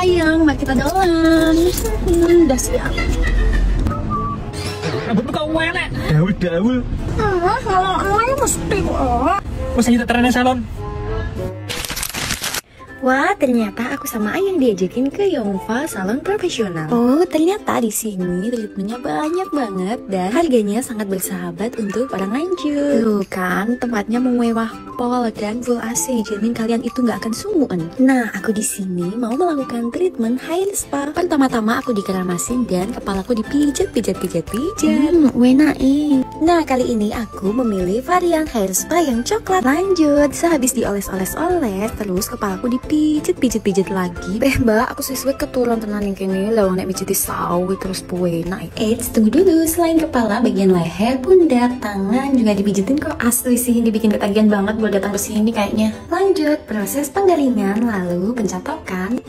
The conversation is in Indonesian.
sayang, mari kita jalan. Udah siap. Rambutmu kau welek, daul-daul. Kalau mesti kok. Masa kita terana salon. Wah, ternyata aku sama Ayang diajakin ke Yongfa Salon Profesional. Oh, ternyata di sini treatmentnya banyak banget dan harganya sangat bersahabat untuk orang lanjut. Tuh kan, tempatnya mewah pol dan full AC, jamin kalian itu nggak akan sumuan. Nah, aku di sini mau melakukan treatment hair spa. Pertama-tama aku dikeramasin dan kepalaku dipijat. Wenaing. Nah, kali ini aku memilih varian hair spa yang coklat. Lanjut, sehabis dioles-oles, terus kepalaku dipijit lagi. Mbak, aku sesuai keturun tenan yang kini lewat nek pijiti sawi terus naik. Tunggu dulu, selain kepala, bagian leher, pundak, tangan juga dipijitin kok. Asli sih, dibikin ketagihan banget buat datang ke sini kayaknya. Lanjut, proses penggaringan lalu pencatokan.